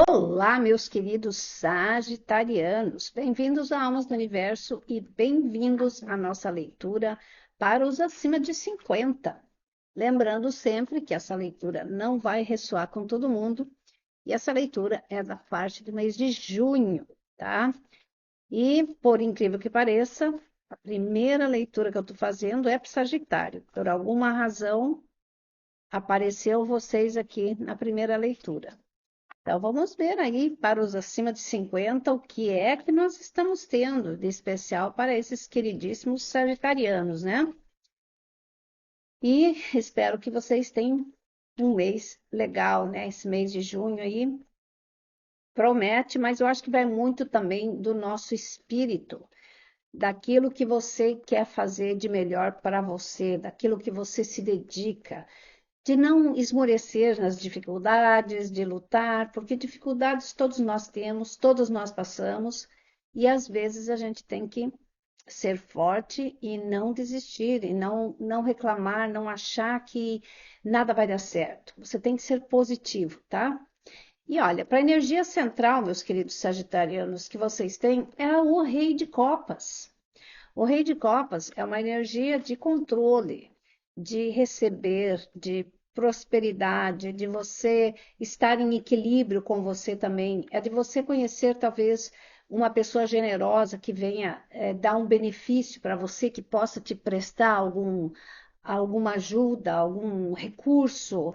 Olá, meus queridos sagitarianos. Bem-vindos a Almas do Universo e bem-vindos à nossa leitura para os acima de 50. Lembrando sempre que essa leitura não vai ressoar com todo mundo e essa leitura é da parte do mês de junho, tá? E, por incrível que pareça, a primeira leitura que eu estou fazendo é para Sagitário. Por alguma razão, apareceu vocês aqui na primeira leitura. Então, vamos ver aí para os acima de 50 o que é que nós estamos tendo de especial para esses queridíssimos sagitarianos, né? E espero que vocês tenham um mês legal, né? Esse mês de junho aí promete, mas eu acho que vai muito também do nosso espírito, daquilo que você quer fazer de melhor para você, daquilo que você se dedica, de não esmorecer nas dificuldades, de lutar, porque dificuldades todos nós temos, todos nós passamos, e às vezes a gente tem que ser forte e não desistir, e não reclamar, não achar que nada vai dar certo. Você tem que ser positivo, tá? E olha, para a energia central, meus queridos sagitarianos, que vocês têm, é o Rei de Copas. O Rei de Copas é uma energia de controle, de receber, de prosperidade, de você estar em equilíbrio com você também, é de você conhecer talvez uma pessoa generosa que venha dar um benefício para você, que possa te prestar alguma ajuda, algum recurso,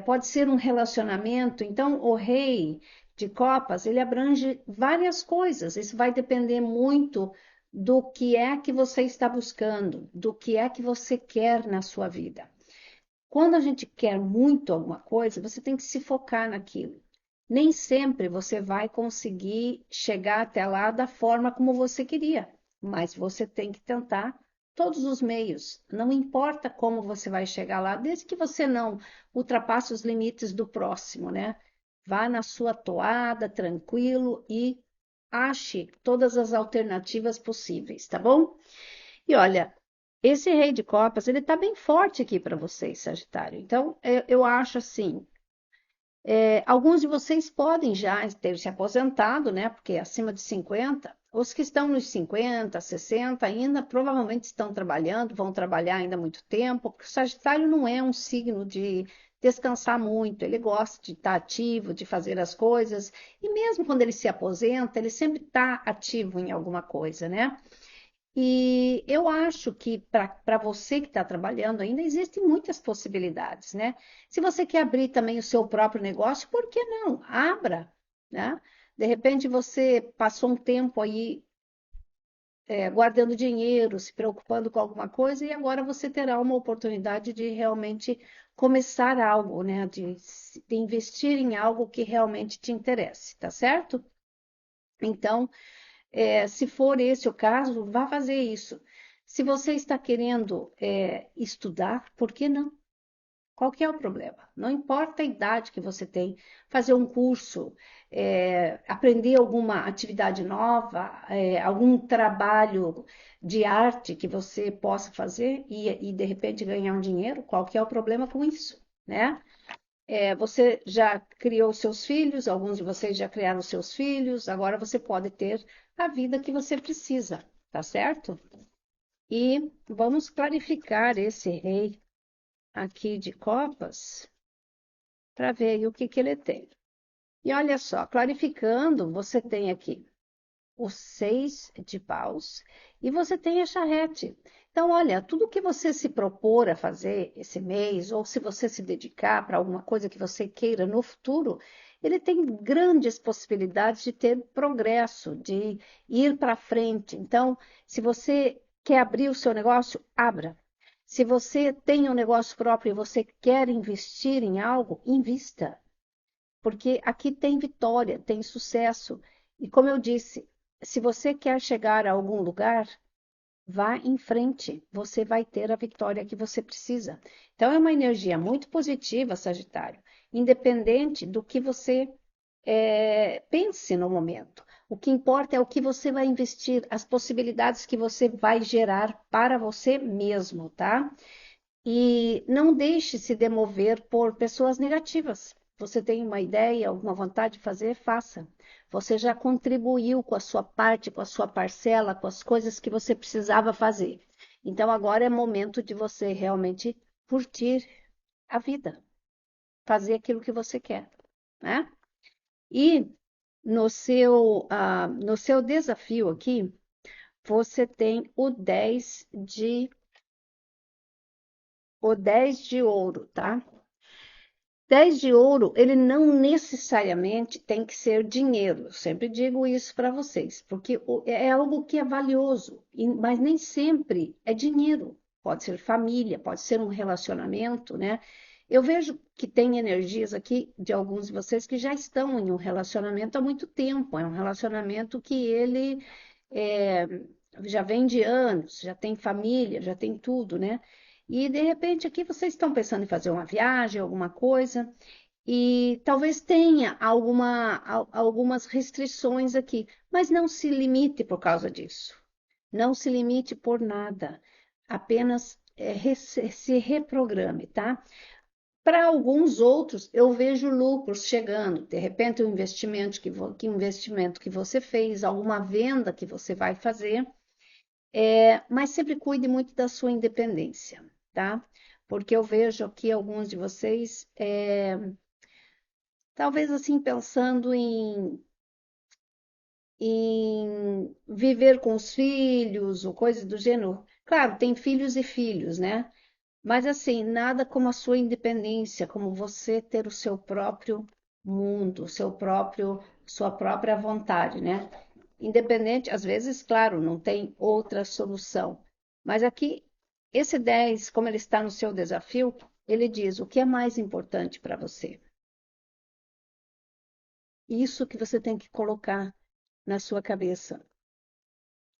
pode ser um relacionamento. Então, o Rei de Copas, ele abrange várias coisas, isso vai depender muito do que é que você está buscando, do que é que você quer na sua vida. Quando a gente quer muito alguma coisa, você tem que se focar naquilo. Nem sempre você vai conseguir chegar até lá da forma como você queria, mas você tem que tentar todos os meios. Não importa como você vai chegar lá, desde que você não ultrapasse os limites do próximo, né? Vá na sua toada, tranquilo e ache todas as alternativas possíveis, tá bom? E olha, esse rei de copas, ele tá bem forte aqui para vocês, Sagitário. Então, eu acho assim, alguns de vocês podem já ter se aposentado, né? Porque acima de 50, os que estão nos 50, 60 ainda provavelmente estão trabalhando, vão trabalhar ainda muito tempo, porque o Sagitário não é um signo de descansar muito, ele gosta de estar ativo, de fazer as coisas, e mesmo quando ele se aposenta, ele sempre está ativo em alguma coisa, né? E eu acho que para você que está trabalhando ainda existem muitas possibilidades, né? Se você quer abrir também o seu próprio negócio, por que não? Abra, né? De repente você passou um tempo aí guardando dinheiro, se preocupando com alguma coisa, e agora você terá uma oportunidade de realmente começar algo, né? De investir em algo que realmente te interesse, tá certo? Então, se for esse o caso, vá fazer isso. Se você está querendo estudar, por que não? Qual que é o problema? Não importa a idade que você tem, fazer um curso, aprender alguma atividade nova, algum trabalho de arte que você possa fazer e de repente ganhar um dinheiro, qual que é o problema com isso, né? Você já criou seus filhos, alguns de vocês já criaram seus filhos, agora você pode ter a vida que você precisa, tá certo? E vamos clarificar esse rei aqui de copas para ver aí o que que ele tem. E olha só, clarificando, você tem aqui o seis de paus e você tem a charrete. Então, olha, tudo que você se propor a fazer esse mês, ou se você se dedicar para alguma coisa que você queira no futuro, ele tem grandes possibilidades de ter progresso, de ir para frente. Então, se você quer abrir o seu negócio, abra. Se você tem um negócio próprio e você quer investir em algo, invista, porque aqui tem vitória, tem sucesso. E como eu disse, se você quer chegar a algum lugar, vá em frente, você vai ter a vitória que você precisa. Então, é uma energia muito positiva, Sagitário, independente do que você pense no momento. O que importa é o que você vai investir, as possibilidades que você vai gerar para você mesmo, tá? E não deixe se demover por pessoas negativas. você tem uma ideia, alguma vontade de fazer, faça. Você já contribuiu com a sua parte, com a sua parcela, com as coisas que você precisava fazer. Então agora é momento de você realmente curtir a vida, fazer aquilo que você quer, né? E no seu desafio aqui, você tem o 10 de ouro, tá? 10 de ouro, ele não necessariamente tem que ser dinheiro. Eu sempre digo isso para vocês, porque é algo que é valioso, mas nem sempre é dinheiro. Pode ser família, pode ser um relacionamento, né? Eu vejo que tem energias aqui de alguns de vocês que já estão em um relacionamento há muito tempo. É um relacionamento que ele é, já vem de anos, já tem família, já tem tudo, né? E de repente aqui vocês estão pensando em fazer uma viagem, alguma coisa, e talvez tenha algumas restrições aqui, mas não se limite por causa disso. Não se limite por nada. Apenas se reprograme, tá? Para alguns outros, eu vejo lucros chegando. De repente, que investimento que você fez, alguma venda que você vai fazer, mas sempre cuide muito da sua independência, tá? Porque eu vejo aqui alguns de vocês, talvez assim, pensando em viver com os filhos ou coisas do gênero. Claro, tem filhos e filhos, né? Mas assim, nada como a sua independência, como você ter o seu próprio mundo, sua própria vontade, né? Independente, às vezes, claro, não tem outra solução. Mas aqui, esse 10, como ele está no seu desafio, ele diz o que é mais importante para você. Isso que você tem que colocar na sua cabeça.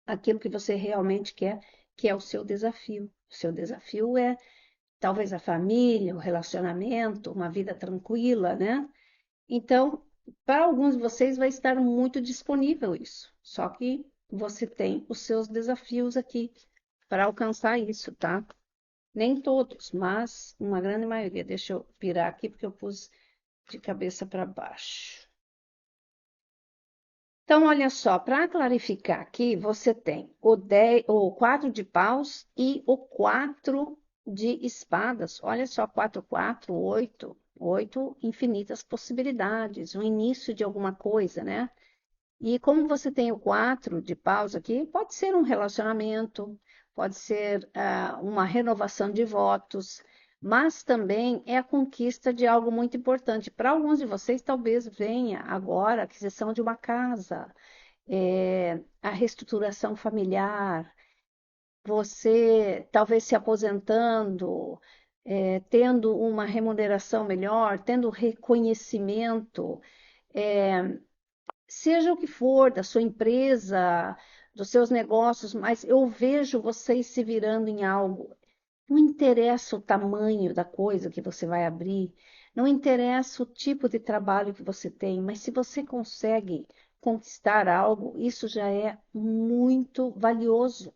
Aquilo que você realmente quer, que é o seu desafio. O seu desafio é talvez a família, o relacionamento, uma vida tranquila, né? Então, para alguns de vocês vai estar muito disponível isso. Só que você tem os seus desafios aqui para alcançar isso, tá? Nem todos, mas uma grande maioria. Deixa eu virar aqui porque eu pus de cabeça para baixo. Então, olha só, para clarificar aqui, você tem o 4 de paus e o 4 de espadas. Olha só, 4, 4, 8, 8 infinitas possibilidades, o início de alguma coisa, né? E como você tem o 4 de paus aqui, pode ser um relacionamento, pode ser uma renovação de votos, mas também é a conquista de algo muito importante. Para alguns de vocês, talvez venha agora a aquisição de uma casa, a reestruturação familiar, você talvez se aposentando, tendo uma remuneração melhor, tendo reconhecimento. É, seja o que for, da sua empresa, dos seus negócios, mas eu vejo vocês se virando em algo. Não interessa o tamanho da coisa que você vai abrir, não interessa o tipo de trabalho que você tem, mas se você consegue conquistar algo, isso já é muito valioso.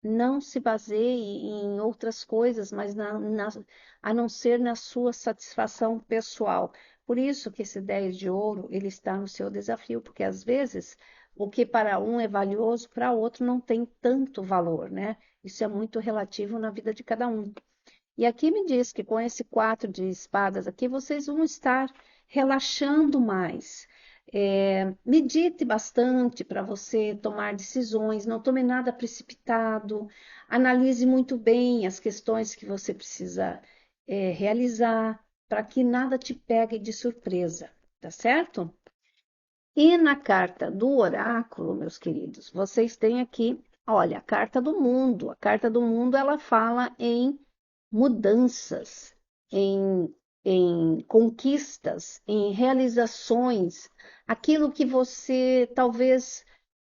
Não se baseie em outras coisas, mas a não ser na sua satisfação pessoal. Por isso que esse 10 de ouro, ele está no seu desafio, porque às vezes o que para um é valioso, para outro não tem tanto valor, né? Isso é muito relativo na vida de cada um. E aqui me diz que com esse 4 de espadas aqui, vocês vão estar relaxando mais. Medite bastante para você tomar decisões, não tome nada precipitado, analise muito bem as questões que você precisa realizar, para que nada te pegue de surpresa, tá certo? E na carta do oráculo, meus queridos, vocês têm aqui, olha, a carta do mundo. A carta do mundo, ela fala em mudanças, em conquistas, em realizações, aquilo que você talvez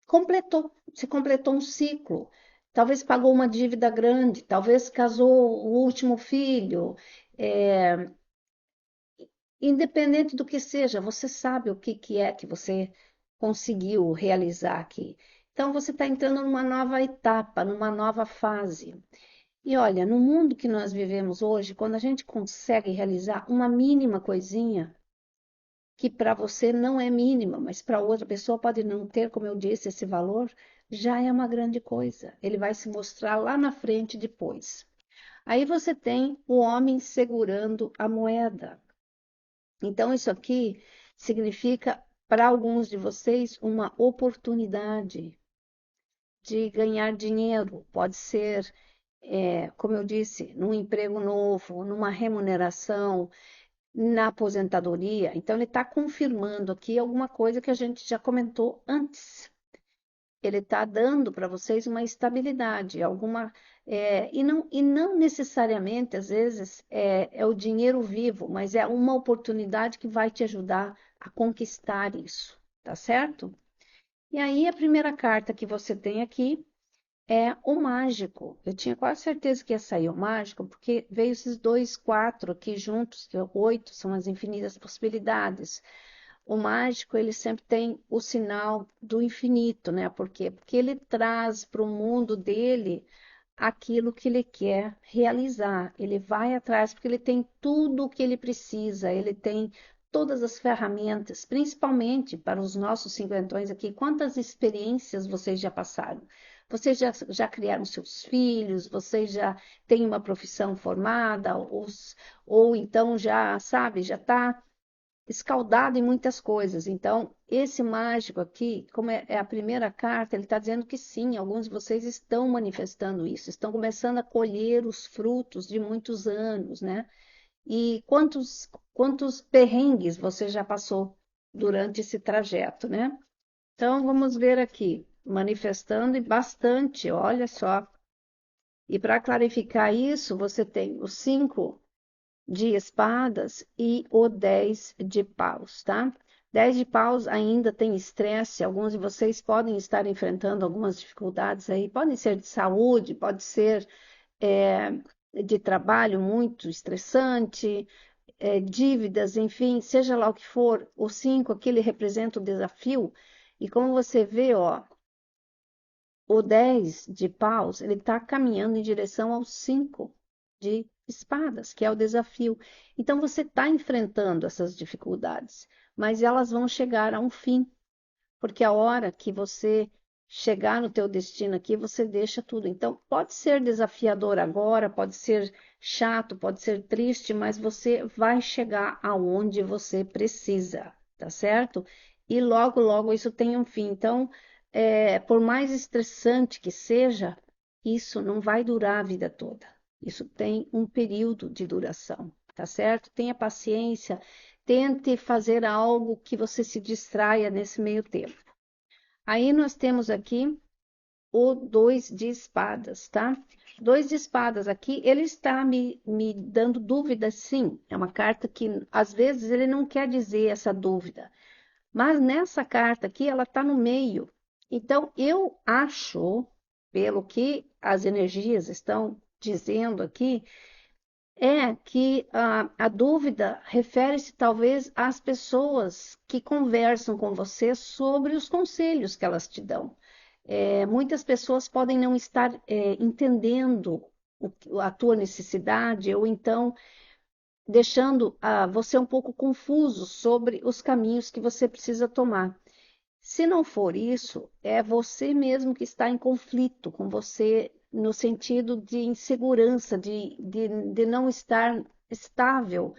completou, você completou um ciclo, talvez pagou uma dívida grande, talvez casou o último filho, é, independente do que seja, você sabe o que é que você conseguiu realizar aqui. Então, você está entrando numa nova etapa, numa nova fase. E olha, no mundo que nós vivemos hoje, quando a gente consegue realizar uma mínima coisinha, que para você não é mínima, mas para outra pessoa pode não ter, como eu disse, esse valor, já é uma grande coisa. Ele vai se mostrar lá na frente depois. Aí você tem o homem segurando a moeda. Então, isso aqui significa, para alguns de vocês, uma oportunidade de ganhar dinheiro. Pode ser, como eu disse, num emprego novo, numa remuneração, na aposentadoria. Então, ele está confirmando aqui alguma coisa que a gente já comentou antes. Ele está dando para vocês uma estabilidade, alguma. E não necessariamente, às vezes, é o dinheiro vivo, mas é uma oportunidade que vai te ajudar a conquistar isso, tá certo? E aí, a primeira carta que você tem aqui é o mágico. Eu tinha quase certeza que ia sair o mágico, porque veio esses dois quatro aqui juntos, que é o oito, são as infinitas possibilidades. O mágico, ele sempre tem o sinal do infinito, né? Por quê? Porque ele traz para o mundo dele aquilo que ele quer realizar. Ele vai atrás porque ele tem tudo o que ele precisa, ele tem todas as ferramentas, principalmente para os nossos cinquentões aqui. Quantas experiências vocês já passaram? Vocês já criaram seus filhos? Vocês já têm uma profissão formada? Ou então já, sabe, já está escaldado em muitas coisas. Então, esse mágico aqui, como é a primeira carta, ele está dizendo que sim, alguns de vocês estão manifestando isso, estão começando a colher os frutos de muitos anos, né? E quantos perrengues você já passou durante esse trajeto, né? Então, vamos ver aqui, manifestando e bastante, olha só. E para clarificar isso, você tem os cinco de espadas e o 10 de paus, tá? 10 de paus ainda tem estresse, alguns de vocês podem estar enfrentando algumas dificuldades aí, podem ser de saúde, pode ser é, de trabalho muito estressante, dívidas, enfim, seja lá o que for, o 5 aqui ele representa o desafio, e como você vê, ó, o 10 de paus, ele está caminhando em direção ao 5 de espadas, que é o desafio. Então, você está enfrentando essas dificuldades, mas elas vão chegar a um fim, porque a hora que você chegar no teu destino aqui, você deixa tudo. Então, pode ser desafiador agora, pode ser chato, pode ser triste, mas você vai chegar aonde você precisa, tá certo? E logo, logo isso tem um fim. Então, por mais estressante que seja, isso não vai durar a vida toda. Isso tem um período de duração, tá certo? Tenha paciência, tente fazer algo que você se distraia nesse meio tempo. Aí nós temos aqui o dois de espadas, tá? Dois de espadas aqui, ele está me dando dúvida, sim. É uma carta que, às vezes, ele não quer dizer essa dúvida. Mas nessa carta aqui, ela está no meio. Então, eu acho, pelo que as energias estão dizendo aqui, é que a dúvida refere-se talvez às pessoas que conversam com você sobre os conselhos que elas te dão. Muitas pessoas podem não estar entendendo a tua necessidade, ou então deixando você um pouco confuso sobre os caminhos que você precisa tomar. Se não for isso, é você mesmo que está em conflito com você, no sentido de insegurança, de não estar estável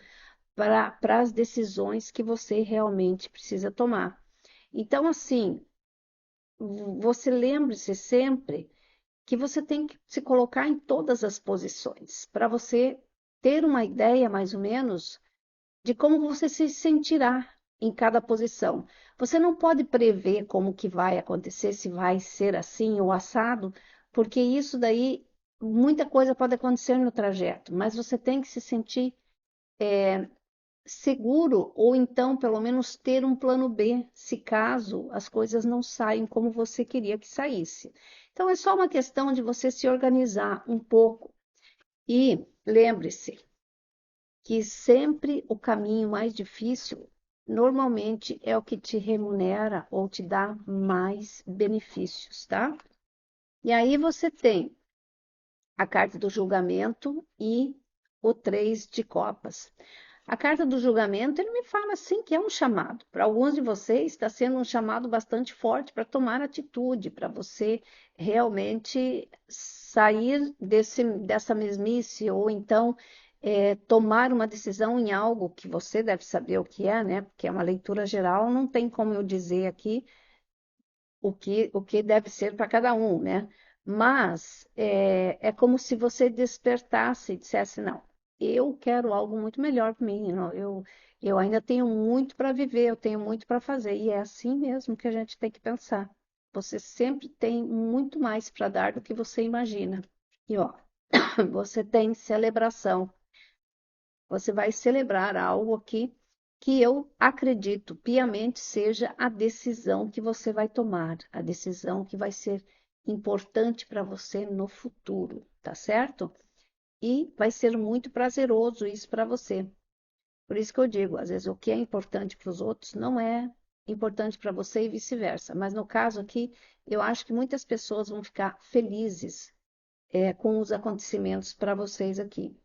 para as decisões que você realmente precisa tomar. Então, assim, você lembre-se sempre que você tem que se colocar em todas as posições, para você ter uma ideia, mais ou menos, de como você se sentirá em cada posição. Você não pode prever como que vai acontecer, se vai ser assim ou assado, porque isso daí, muita coisa pode acontecer no trajeto, mas você tem que se sentir seguro ou então pelo menos ter um plano B, se caso as coisas não saem como você queria que saísse. Então é só uma questão de você se organizar um pouco e lembre-se, que sempre o caminho mais difícil normalmente é o que te remunera ou te dá mais benefícios, tá? E aí você tem a carta do julgamento e o 3 de copas. A carta do julgamento, ele me fala assim que é um chamado. Para alguns de vocês, está sendo um chamado bastante forte para tomar atitude, para você realmente sair dessa mesmice, ou então tomar uma decisão em algo que você deve saber o que é, né? Porque é uma leitura geral, não tem como eu dizer aqui o que deve ser para cada um, né? Mas é como se você despertasse e dissesse, não, eu quero algo muito melhor para mim, não, eu ainda tenho muito para viver, eu tenho muito para fazer, e é assim mesmo que a gente tem que pensar. Você sempre tem muito mais para dar do que você imagina. E ó, você tem celebração. Você vai celebrar algo aqui que eu acredito piamente seja a decisão que você vai tomar, a decisão que vai ser importante para você no futuro, tá certo? E vai ser muito prazeroso isso para você. Por isso que eu digo, às vezes o que é importante para os outros não é importante para você e vice-versa. Mas no caso aqui, eu acho que muitas pessoas vão ficar felizes com os acontecimentos para vocês aqui.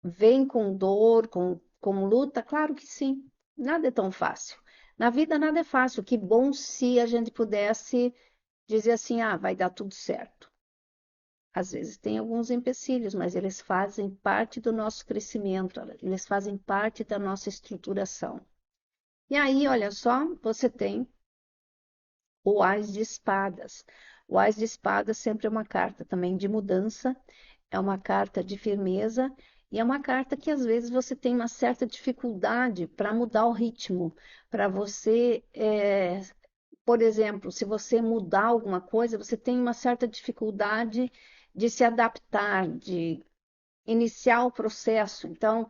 Vem com dor, com luta? Claro que sim. Nada é tão fácil. Na vida nada é fácil. Que bom se a gente pudesse dizer assim, ah, vai dar tudo certo. Às vezes tem alguns empecilhos, mas eles fazem parte do nosso crescimento, eles fazem parte da nossa estruturação. E aí, olha só, você tem o Ás de Espadas. O Ás de Espadas sempre é uma carta também de mudança, é uma carta de firmeza e é uma carta que às vezes você tem uma certa dificuldade para mudar o ritmo, para você, por exemplo, se você mudar alguma coisa, você tem uma certa dificuldade de se adaptar, de iniciar o processo. Então,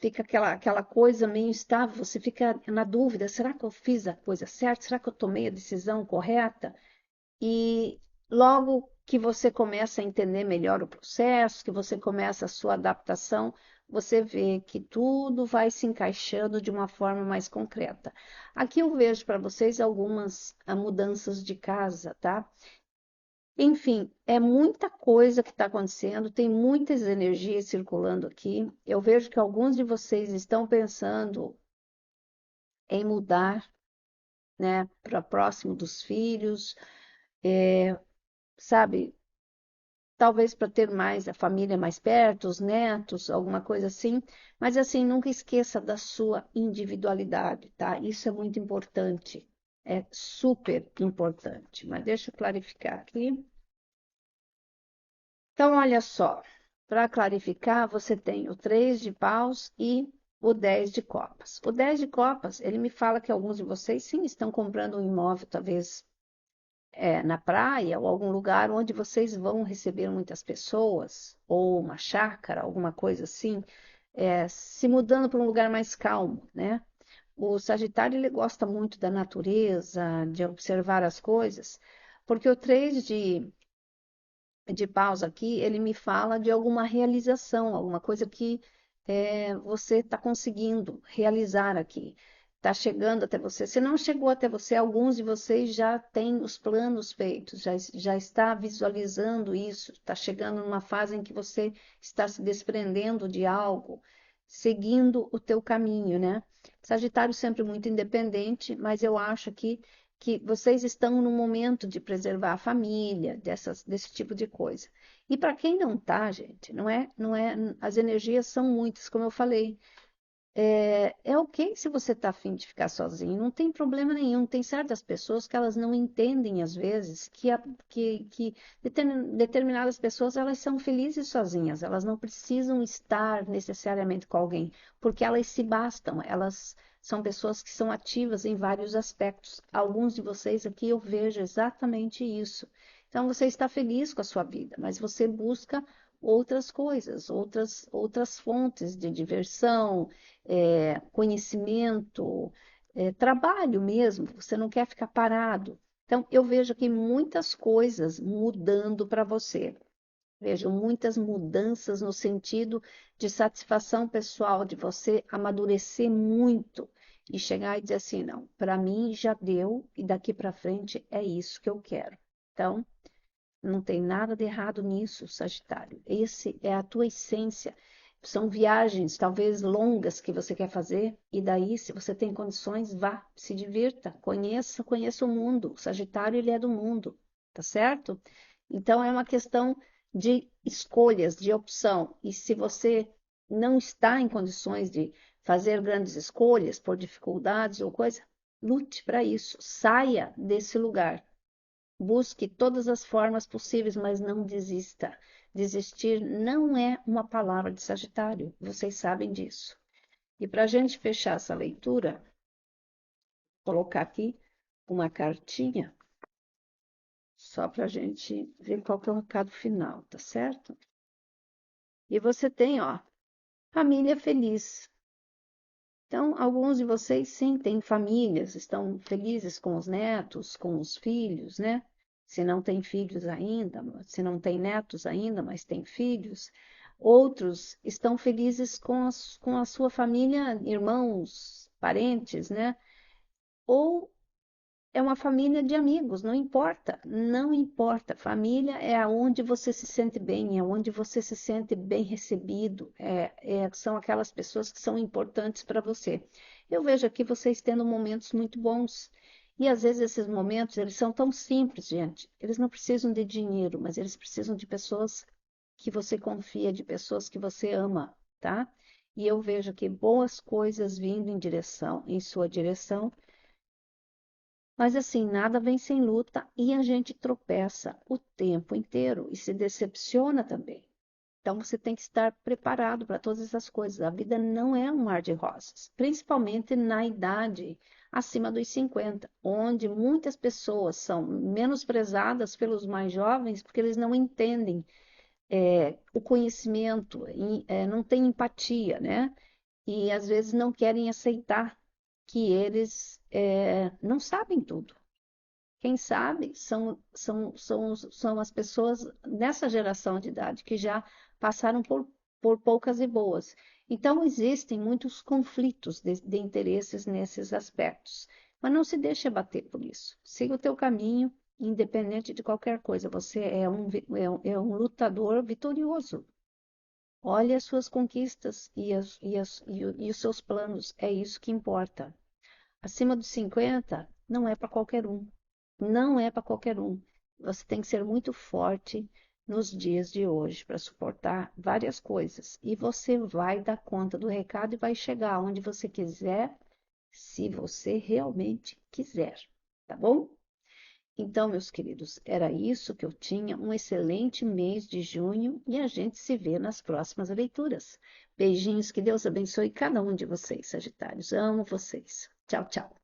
fica aquela coisa meio instável, você fica na dúvida, será que eu fiz a coisa certa? Será que eu tomei a decisão correta? E logo que você começa a entender melhor o processo, que você começa a sua adaptação, você vê que tudo vai se encaixando de uma forma mais concreta. Aqui eu vejo para vocês algumas mudanças de casa, tá? Enfim, é muita coisa que está acontecendo, tem muitas energias circulando aqui. Eu vejo que alguns de vocês estão pensando em mudar, né, para próximo dos filhos, sabe? Talvez para ter mais a família mais perto, os netos, alguma coisa assim, mas assim, nunca esqueça da sua individualidade, tá? Isso é muito importante, é super importante, mas deixa eu clarificar aqui. Então, olha só, para clarificar, você tem o 3 de paus e o 10 de copas. O 10 de copas, ele me fala que alguns de vocês, sim, estão comprando um imóvel, talvez na praia ou algum lugar onde vocês vão receber muitas pessoas, ou uma chácara, alguma coisa assim, se mudando para um lugar mais calmo, né? O Sagitário ele gosta muito da natureza, de observar as coisas, porque o 3 de paus aqui, ele me fala de alguma realização, alguma coisa que você está conseguindo realizar aqui. Está chegando até você. Se não chegou até você, alguns de vocês já têm os planos feitos, já está visualizando isso, está chegando numa fase em que você está se desprendendo de algo, seguindo o teu caminho, né? Sagitário sempre muito independente, mas eu acho que vocês estão no momento de preservar a família, desse tipo de coisa. E para quem não está, gente, não é, as energias são muitas, como eu falei. É ok se você está afim de ficar sozinho, não tem problema nenhum. Tem certas pessoas que elas não entendem, às vezes, que determinadas pessoas elas são felizes sozinhas, elas não precisam estar necessariamente com alguém, porque elas se bastam, elas são pessoas que são ativas em vários aspectos. Alguns de vocês aqui eu vejo exatamente isso. Então você está feliz com a sua vida, mas você busca outras coisas, outras fontes de diversão, conhecimento, trabalho mesmo, você não quer ficar parado. Então, eu vejo aqui muitas coisas mudando para você. Vejo muitas mudanças no sentido de satisfação pessoal, de você amadurecer muito e chegar e dizer assim, não, para mim já deu e daqui para frente é isso que eu quero. Então, Não tem nada de errado nisso, Sagitário. Esse é a tua essência. São viagens, talvez longas, que você quer fazer, e daí, se você tem condições, vá, se divirta, conheça o mundo. O Sagitário, ele é do mundo, tá certo? Então, é uma questão de escolhas, de opção. E se você não está em condições de fazer grandes escolhas por dificuldades ou coisa, lute para isso, saia desse lugar. Busque todas as formas possíveis, mas não desista. Desistir não é uma palavra de Sagitário, vocês sabem disso. E para a gente fechar essa leitura, vou colocar aqui uma cartinha, só para a gente ver qual que é o recado final, tá certo? E você tem, ó, família feliz. Então, alguns de vocês sim têm famílias, estão felizes com os netos, com os filhos, né? Se não tem filhos ainda, se não tem netos ainda, mas tem filhos. Outros estão felizes com a sua família, irmãos, parentes, né? Ou é uma família de amigos, não importa, não importa. Família é aonde você se sente bem, é onde você se sente bem recebido, são aquelas pessoas que são importantes para você. Eu vejo aqui vocês tendo momentos muito bons. E às vezes esses momentos, eles são tão simples, gente. Eles não precisam de dinheiro, mas eles precisam de pessoas que você confia, de pessoas que você ama, tá? E eu vejo aqui boas coisas vindo em sua direção, mas assim, nada vem sem luta e a gente tropeça o tempo inteiro e se decepciona também. Então você tem que estar preparado para todas essas coisas. A vida não é um mar de rosas, principalmente na idade acima dos 50, onde muitas pessoas são menosprezadas pelos mais jovens porque eles não entendem o conhecimento, não têm empatia, né? E às vezes não querem aceitar que eles não sabem tudo. Quem sabe são as pessoas nessa geração de idade que já passaram por poucas e boas. Então, existem muitos conflitos de interesses nesses aspectos. Mas não se deixe abater por isso. Siga o teu caminho, independente de qualquer coisa. Você é um lutador vitorioso. Olhe as suas conquistas e os seus planos. É isso que importa. Acima dos 50, não é para qualquer um. Não é para qualquer um. Você tem que ser muito forte nos dias de hoje para suportar várias coisas. E você vai dar conta do recado e vai chegar onde você quiser, se você realmente quiser. Tá bom? Então, meus queridos, era isso que eu tinha. Um excelente mês de junho e a gente se vê nas próximas leituras. Beijinhos, que Deus abençoe cada um de vocês, Sagitários. Amo vocês. Tchau, tchau.